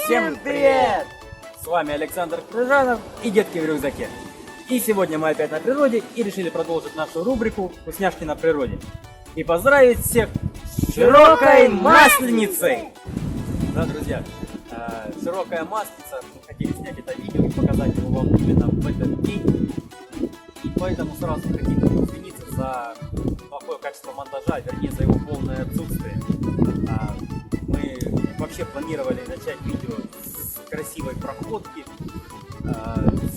Всем привет! С вами Александр Крыжанов и Детки в рюкзаке. И сегодня мы опять на природе и решили продолжить нашу рубрику «Вкусняшки на природе». И поздравить всех с широкой масленицей! Да, друзья, широкая масленица, мы хотели снять это видео и показать его вам именно в этот день. И поэтому сразу хотим извиниться за плохое качество монтажа, вернее за его полное отсутствие. Мы вообще планировали начать видео с красивой проходки,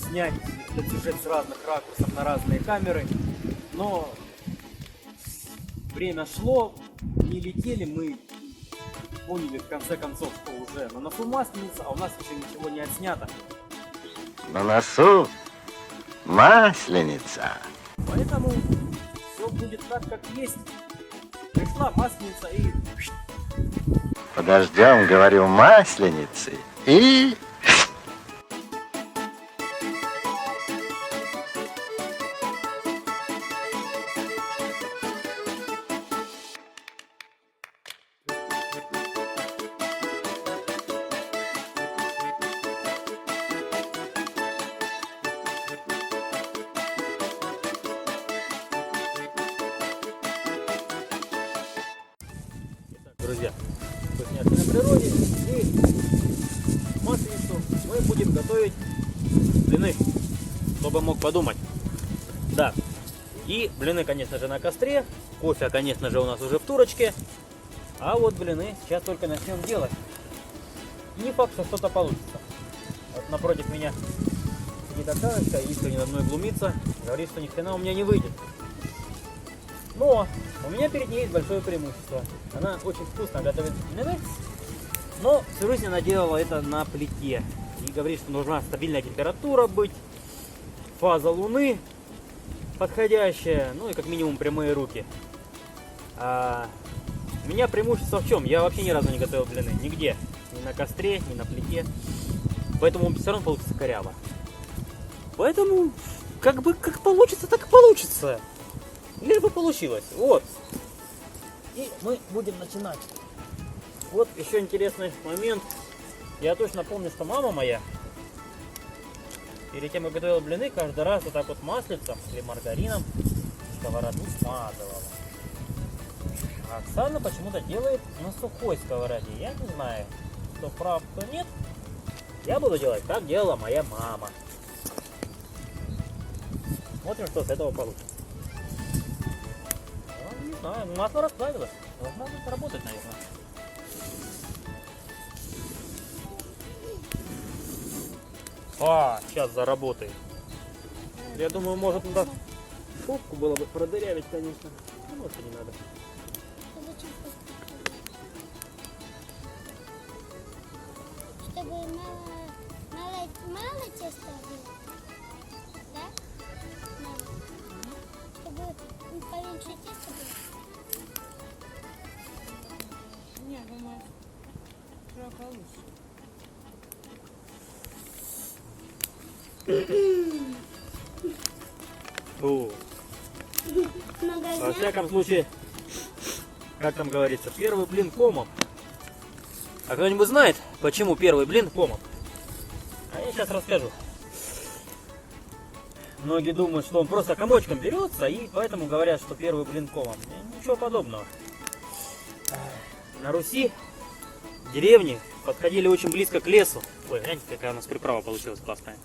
снять этот сюжет с разных ракурсов на разные камеры, но время шло, не летели, мы поняли в конце концов, что уже на носу масленица, а у нас еще ничего не отснято. На носу масленица. Поэтому все будет так, как есть. Пришла масленица и... Подождем, говорю, масленицы и... Друзья, вкусняшки на природе, и масленицу мы будем готовить блины, чтобы мог подумать. Да, и блины, конечно же, на костре, кофе, конечно же, у нас уже в турочке, а вот блины сейчас только начнем делать. Не факт, что что-то получится. Вот напротив меня сидит Оксаночка, искренне над мной глумится, говорит, что ни хрена у меня не выйдет. Но у меня перед ней есть большое преимущество. Она очень вкусно готовит блины, но всю жизнь она делала это на плите. И говорит, что нужна стабильная температура быть, фаза луны подходящая, ну и как минимум прямые руки. У меня преимущество в чем? Я вообще ни разу не готовил блины. Нигде. Ни на костре, ни на плите. Поэтому все равно получится коряво. Поэтому как получится, так и получится. Лишь бы получилось. Вот. И мы будем начинать. Вот еще интересный момент. Я точно помню, что мама моя перед тем, как готовила блины, каждый раз вот так вот маслицем или маргарином сковороду смазывала. А Оксана почему-то делает на сухой сковороде. Я не знаю, кто прав, кто нет. Я буду делать, как делала моя мама. Смотрим, что с этого получится. Не знаю, масло расплавилось. Должна будет работать, наверное. Сейчас заработает. Я думаю, может, надо шубку было бы продырявить, конечно. Ну, может, и не надо. Чтобы мало теста было, да? Мало. Чтобы поменьше теста было. Не, думаю, что получше. Во всяком случае, как там говорится, первый блин комом. А кто-нибудь знает, почему первый блин комом? А я сейчас расскажу. Многие думают, что он просто комочком берется, и поэтому говорят, что первый блин комом. Ничего подобного. На Руси деревни подходили очень близко к лесу. Ой, гляньте, какая у нас приправа получилась классная.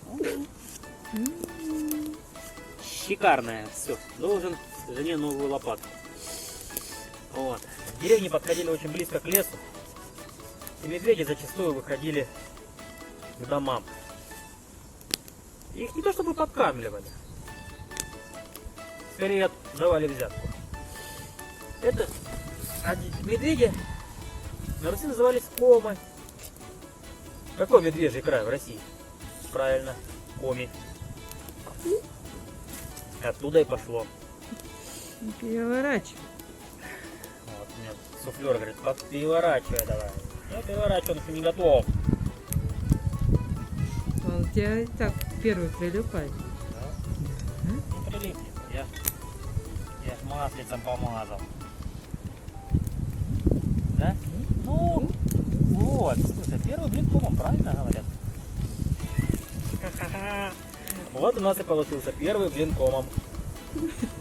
Шикарная. Все, должен жене новую лопатку. Вот. Деревни подходили очень близко к лесу. И медведи зачастую выходили к домам. Их не то чтобы подкармливали. Скорее давали взятку. Это медведи на Руси назывались комы. Какой медвежий край в России? Правильно, коми. Оттуда и пошло. Переворачивай. Вот, мне суфлер говорит, переворачивай давай. Я переворачиваю, он еще не готов. Он у тебя и так первый прилипает. Да? Не прилипнет. Я ж маслицем помазал. Да? Ну, Вот, слушай, первый блин комом, правильно говорят? Вот у нас и получился первый блин комом.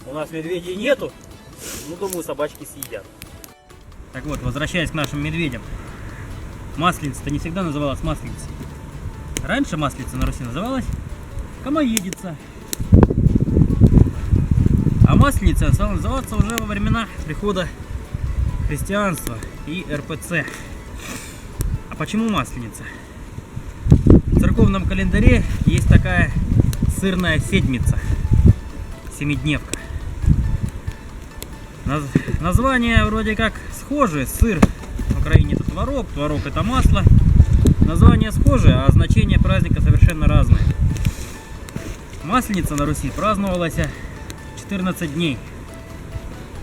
У нас медведей нету, ну думаю собачки съедят. Так вот, возвращаясь к нашим медведям. Масленица-то не всегда называлась Масленицей. Раньше Масленица на Руси называлась Камоедица. А Масленица стала называться уже во времена прихода христианства и РПЦ. А почему Масленица? В церковном календаре есть такая сырная седмица, семидневка. Название вроде как схожее. Сыр в Украине это творог, творог это масло. Название схожее, а значение праздника совершенно разное. Масленица на Руси праздновалась 14 дней.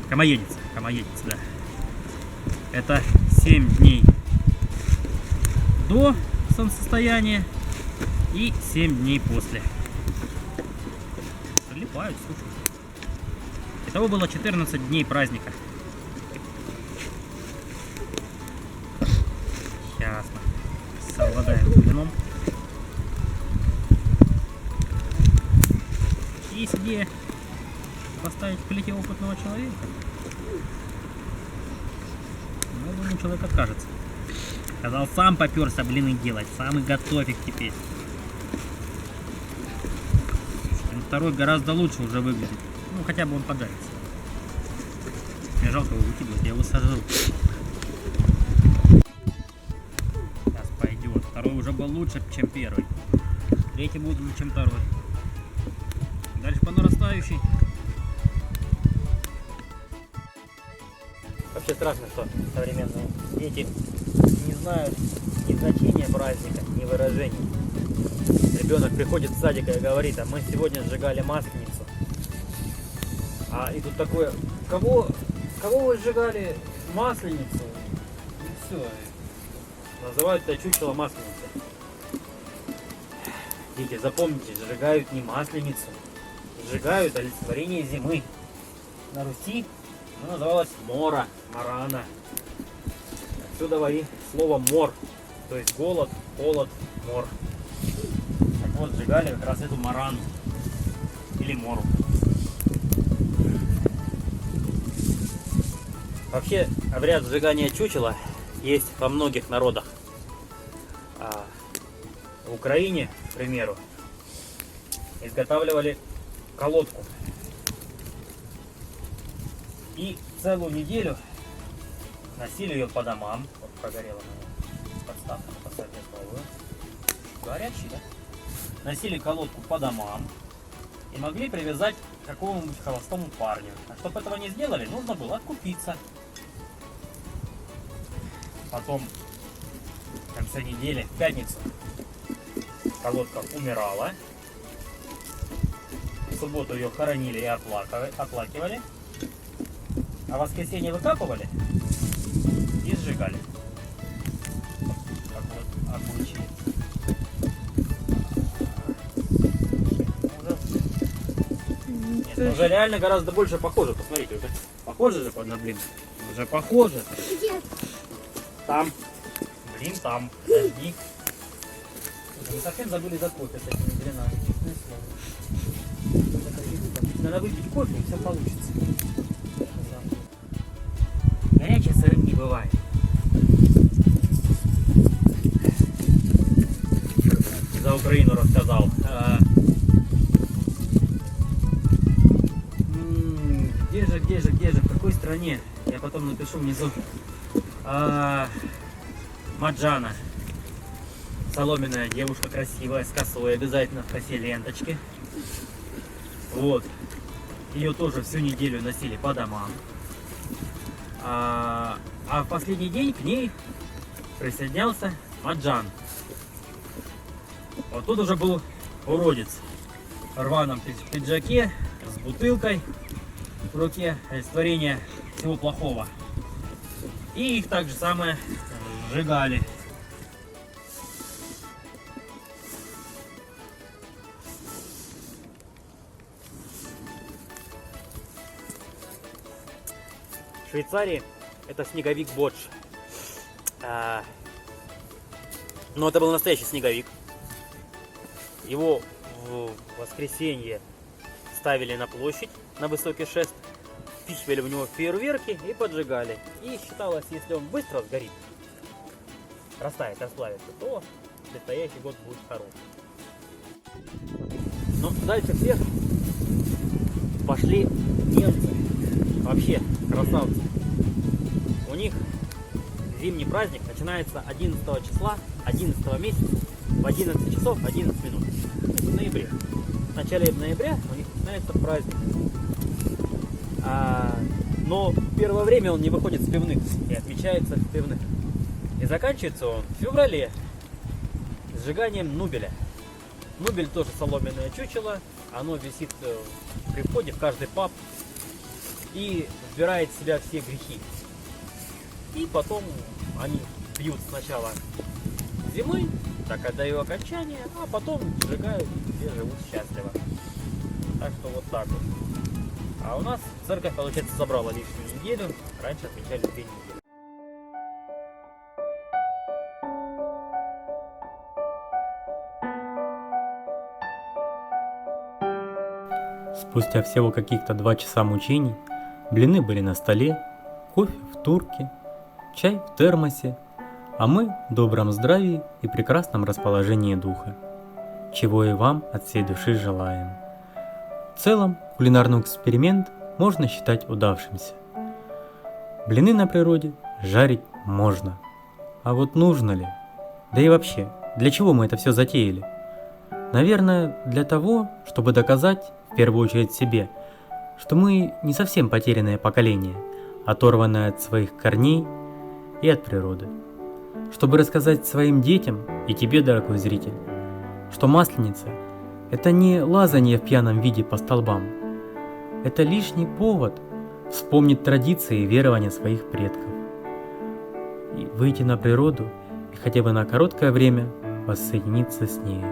Камоедица, да. Это 7 дней до солнцестояния и 7 дней после. Прилипают, слушай. Итого было 14 дней праздника. Сейчас мы совладаем вином. Есть идея поставить в плите опытного человека. Но, думаю, человек откажется. Сказал, сам поперся блины делать, сам и готовик теперь. Второй гораздо лучше уже выглядит. Ну, хотя бы он подарится. Мне жалко его выкидывать, я его сожру. Сейчас пойдет. Второй уже был лучше, чем первый. Третий будет лучше, чем второй. Дальше по нарастающей. Вообще страшно, что современные дети не знают ни значения праздника, ни выражений. Ребенок приходит в садик и говорит, а мы сегодня сжигали Масленицу. И тут такое, кого вы сжигали Масленицу? И все. Называют это чучело Масленицы. Дети, запомните, сжигают не Масленицу. Сжигают олицетворение зимы. На Руси она называлась Мора, Марана. Отсюда и слово мор. То есть голод, холод, мор. Так вот, сжигали как раз эту Марану. Или Мору. Вообще, обряд сжигания чучела есть во многих народах. В Украине, к примеру, изготавливали колодку. И целую неделю носили ее по домам. Вот прогорела моя подставка, поставили новую. Горячий, да? Носили колодку по домам и могли привязать к какому-нибудь холостому парню. А чтобы этого не сделали, нужно было откупиться. Потом, в конце недели, в пятницу, колодка умирала. В субботу ее хоронили и оплакивали. А в воскресенье выкапывали и сжигали. Так вот, обычаи. Нет, уже реально гораздо больше похоже. Посмотрите, уже похоже же на блин. Уже похоже. Там. Блин, там. Подожди. Мы совсем забыли за кофе с этими блинами. Честное слово. Надо выпить кофе, и все получится. Горячий сырым не бывает. За Украину рассказал. Где же, в какой стране? Я потом напишу внизу. Маджана. Соломенная девушка, красивая, с косой, обязательно в косе ленточки. Вот. Ее тоже всю неделю носили по домам. А в последний день к ней присоединялся Маджан. Вот тут уже был уродец в рваном пиджаке, с бутылкой в руке, олицетворение всего плохого. И их так же самое сжигали. В Швейцарии это снеговик Бодж. Но это был настоящий снеговик. Его в воскресенье ставили на площадь, на высокий шест, впихивали в него фейерверки и поджигали. И считалось, если он быстро сгорит, растает, расплавится, то предстоящий год будет хороший. Но дальше всех пошли немцы. Вообще красавцы. У них зимний праздник начинается 11 числа 11 месяца в 11 часов 11 минут. В ноябре. В начале ноября у них начинается праздник. Но первое время он не выходит с пивных и отмечается в пивных. И заканчивается он в феврале сжиганием нубеля. Нубель тоже соломенное чучело. Оно висит при входе в каждый паб и вбирает в себя все грехи. И потом они пьют сначала зимой, так до ее окончания, а потом сжигают и все живут счастливо. Так что вот так вот. А у нас церковь, получается, забрала лишнюю неделю. Раньше отмечали 2 недели. Спустя всего каких-то 2 часа мучений, блины были на столе, кофе в турке, чай в термосе, а мы в добром здравии и прекрасном расположении духа, чего и вам от всей души желаем. В целом, кулинарный эксперимент можно считать удавшимся. Блины на природе жарить можно. А вот нужно ли? Да и вообще, для чего мы это все затеяли? Наверное, для того, чтобы доказать, в первую очередь себе, что мы не совсем потерянное поколение, оторванное от своих корней и от природы. Чтобы рассказать своим детям и тебе, дорогой зритель, что Масленица – это не лазанье в пьяном виде по столбам, это лишний повод вспомнить традиции и верования своих предков, и выйти на природу и хотя бы на короткое время воссоединиться с ней.